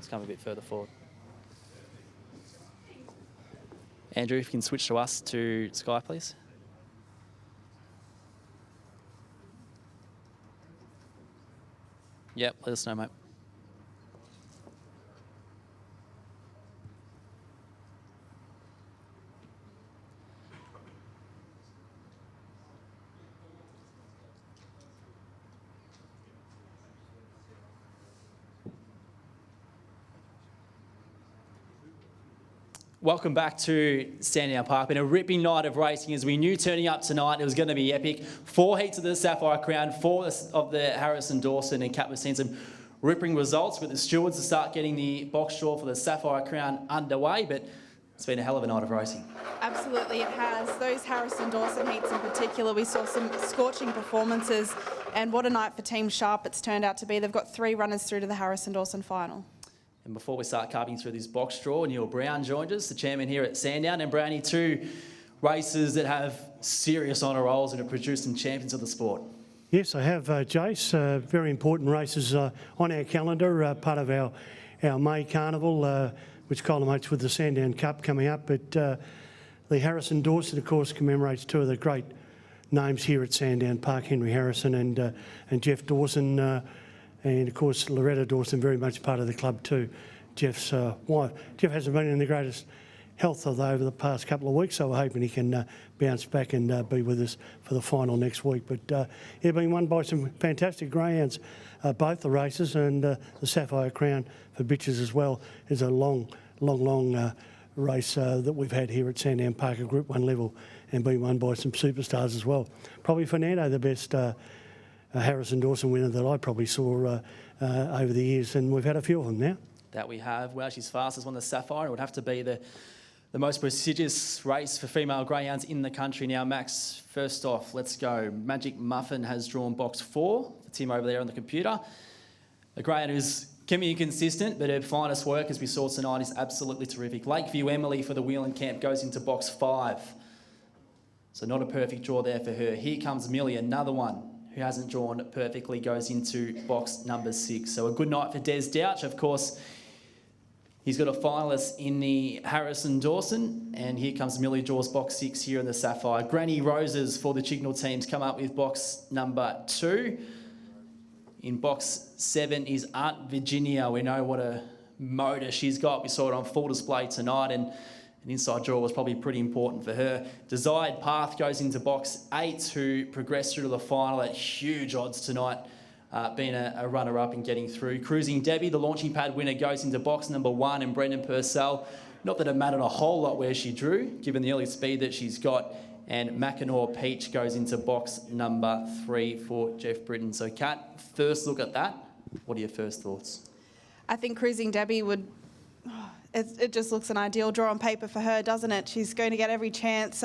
Let's come a bit further forward. Andrew, if you can switch to us to Sky, please. Yep, let us know, mate. Welcome back to Sandown Park. Been a ripping night of racing, as we knew turning up tonight it was going to be epic. 4 heats of the Sapphire Crown, 4 of the Harrison Dawson, and Cat, we've seen some ripping results with the stewards to start getting the box draw for the Sapphire Crown underway, but it's been a hell of a night of racing. Absolutely it has. Those Harrison Dawson heats in particular, we saw some scorching performances, and what a night for Team Sharp it's turned out to be. They've got 3 runners through to the Harrison Dawson final. And before we start carving through this box draw, Neil Brown joined us, the chairman here at Sandown. And Brownie, 2 races that have serious honour rolls and have produced some champions of the sport. Yes, I have, Jace. Very important races on our calendar, part of our May Carnival, which culminates with the Sandown Cup coming up. But the Harrison Dawson, of course, commemorates 2 of the great names here at Sandown Park, Henry Harrison and Jeff Dawson. And of course, Loretta Dawson, very much part of the club too, Jeff's wife. Jeff hasn't been in the greatest health over the past couple of weeks, so we're hoping he can bounce back and be with us for the final next week. But it's been won by some fantastic greyhounds, both the races, and the Sapphire Crown for bitches as well is a long race that we've had here at Sandown Park at Group 1 level, and been won by some superstars as well. Probably Fernando, the best Harrison Dawson winner that I probably saw over the years, and we've had a few of them now. That we have. Well, she's fastest won the Sapphire. It would have to be the most prestigious race for female greyhounds in the country now. Max, first off, let's go. Magic Muffin has drawn box 4. The team over there on the computer. The greyhound can be inconsistent, but her finest work, as we saw tonight, is absolutely terrific. Lakeview Emily for the Whelan Camp goes into box 5. So not a perfect draw there for her. Here Comes Millie, another one who hasn't drawn perfectly, goes into box number 6. So a good night for Des Douch. Of course, he's got a finalist in the Harrison Dawson, and Here Comes Millie draws box 6 here in the Sapphire. Granny Roses for the Chignal teams come up with box number 2. In box 7 is Aunt Virginia. We know what a motor she's got. We saw it on full display tonight, and an inside draw was probably pretty important for her. Desired Path goes into box 8, who progressed through to the final at huge odds tonight, being a runner-up and getting through. Cruising Debbie, the launching pad winner, goes into box number 1, and Brendan Purcell, not that it mattered a whole lot where she drew, given the early speed that she's got. And Mackinaw Peach goes into box number 3 for Jeff Britton. So, Kat, first look at that. What are your first thoughts? I think Cruising Debbie would... It just looks an ideal draw on paper for her, doesn't it? She's going to get every chance.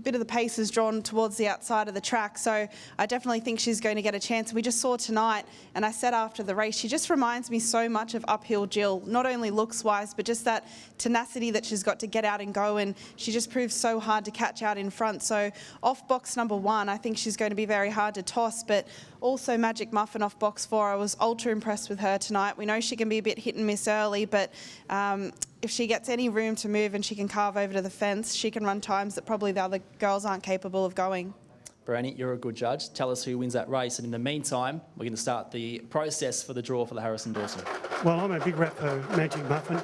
Bit of the pace is drawn towards the outside of the track, so I definitely think she's going to get a chance. We just saw tonight, and I said after the race, she just reminds me so much of Uphill Jill, not only looks-wise, but just that tenacity that she's got to get out and go, and she just proves so hard to catch out in front. So off box number 1, I think she's going to be very hard to toss, but also Magic Muffin off box 4. I was ultra impressed with her tonight. We know she can be a bit hit and miss early, but if she gets any room to move and she can carve over to the fence, she can run times that probably the other girls aren't capable of going. Brownie, you're a good judge. Tell us who wins that race. And in the meantime, we're going to start the process for the draw for the Harrison Dawson. Well, I'm a big rap for Magic Muffin.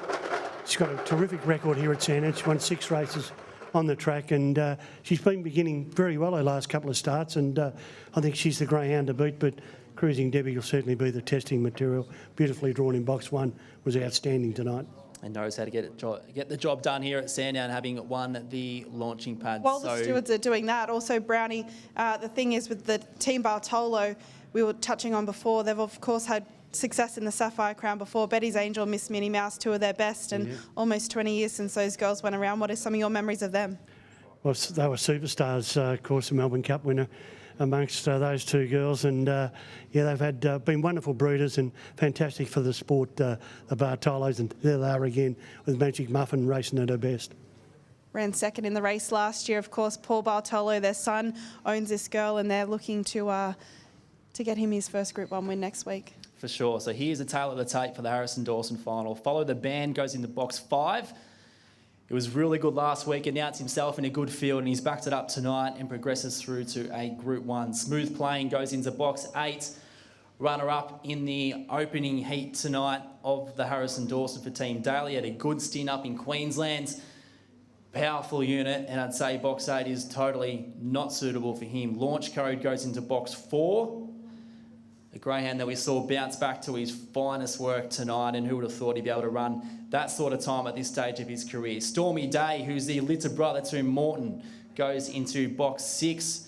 She's got a terrific record here at Sandown. She won 6 races on the track, and she's been beginning very well her last couple of starts, and I think she's the greyhound to beat, but Cruising Debbie will certainly be the testing material. Beautifully drawn in box 1, was outstanding tonight. And knows how to get the job done here at Sandown, having won the launching pad. While the stewards are doing that, also Brownie, the thing is with the Team Bartolo, we were touching on before, they've of course had success in the Sapphire Crown before. Betty's Angel, Miss Minnie Mouse, 2 of their best, and almost 20 years since those girls went around. What are some of your memories of them? Well, they were superstars, of course, the Melbourne Cup winner amongst those 2 girls, and yeah, they've had been wonderful breeders and fantastic for the sport, the Bartolos, and there they are again with Magic Muffin racing at her best. Ran second in the race last year, of course. Paul Bartolo, their son, owns this girl, and they're looking to get him his first Group 1 win next week. For sure. So here's a tail of the tape for the Harrison Dawson final. Follow the Band goes into box 5. It was really good last week, announced himself in a good field, and he's backed it up tonight and progresses through to a Group 1. Smooth Playing goes into box 8. Runner-up in the opening heat tonight of the Harrison Dawson for Team Daly. Had a good stint up in Queensland. Powerful unit, and I'd say box 8 is totally not suitable for him. Launch Code goes into box 4. A greyhound that we saw bounce back to his finest work tonight, and who would have thought he'd be able to run that sort of time at this stage of his career. Stormy Day, who's the little brother to Morton, goes into box 6.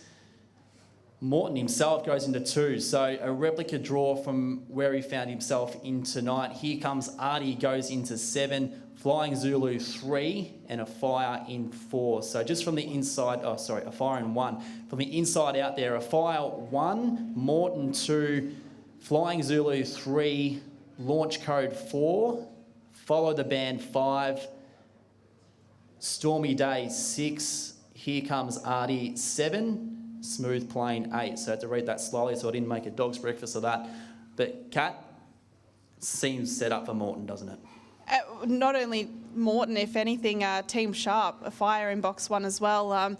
Morton himself goes into 2, so a replica draw from where he found himself in tonight. Here comes Artie, goes into 7, Flying Zulu 3, and a Fire in 4. So just from the inside, a Fire in 1. From the inside out there, a Fire 1, Morton 2, Flying Zulu 3, Launch Code 4, Follow the Band 5, Stormy Day 6, Here Comes Artie 7, Smooth Playing 8. So I had to read that slowly, so I didn't make a dog's breakfast of that. But Kat, seems set up for Morton, doesn't it? Not only Morton, if anything, Team Sharp, a Fire in box 1 as well.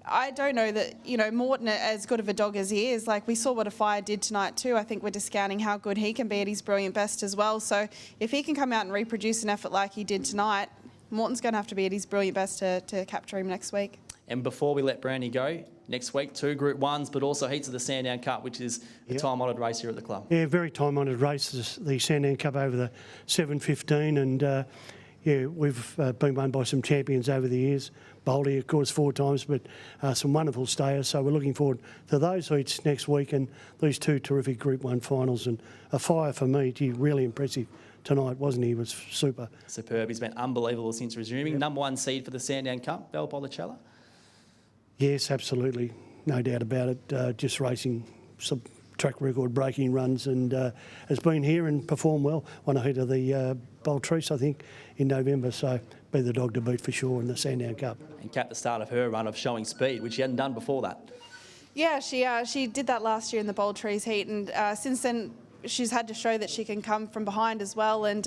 I don't know that, Morton, as good of a dog as he is, like we saw what a Fire did tonight too. I think we're discounting how good he can be at his brilliant best as well. So if he can come out and reproduce an effort like he did tonight, Morton's going to have to be at his brilliant best to capture him next week. And before we let Brandy go, next week, 2 Group 1s, but also heats of the Sandown Cup, which is a time-honoured race here at the club. Yeah, very time-honoured race, the Sandown Cup over the 7:15, and we've been won by some champions over the years. Boldy, of course, 4 times, but some wonderful stayers. So we're looking forward to those heats next week and these 2 terrific Group 1 finals. And a Fire for me, gee, really impressive tonight, wasn't he? He was super. Superb. He's been unbelievable since resuming. Yep. Number 1 seed for the Sandown Cup, Bell Policella. Yes, absolutely. No doubt about it. Just racing some track record breaking runs, and has been here and performed well. Won a heat of the Baltrice, I think, in November. So be the dog to beat for sure in the Sandown Cup. And capped the start of her run of showing speed, which she hadn't done before that. Yeah, she did that last year in the Baltrice heat, and since then she's had to show that she can come from behind as well. And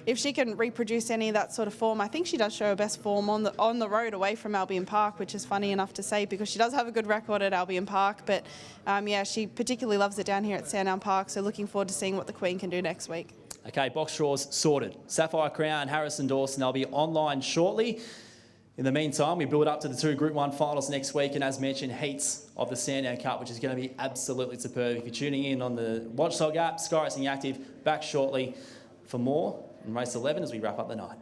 if she can reproduce any of that sort of form, I think she does show her best form on the road away from Albion Park, which is funny enough to say because she does have a good record at Albion Park. But yeah, she particularly loves it down here at Sandown Park. So looking forward to seeing what the Queen can do next week. Okay, box draws sorted. Sapphire Crown, Harrison Dawson, they'll be online shortly. In the meantime, we build up to the 2 Group 1 finals next week, and as mentioned, heats of the Sandown Cup, which is going to be absolutely superb. If you're tuning in on the Watchdog app, Sky Racing Active, back shortly for more in race 11 as we wrap up the night.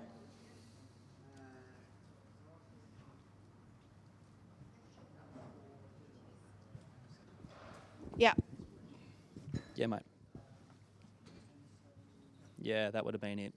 Yeah. Yeah, mate. Yeah, that would have been it.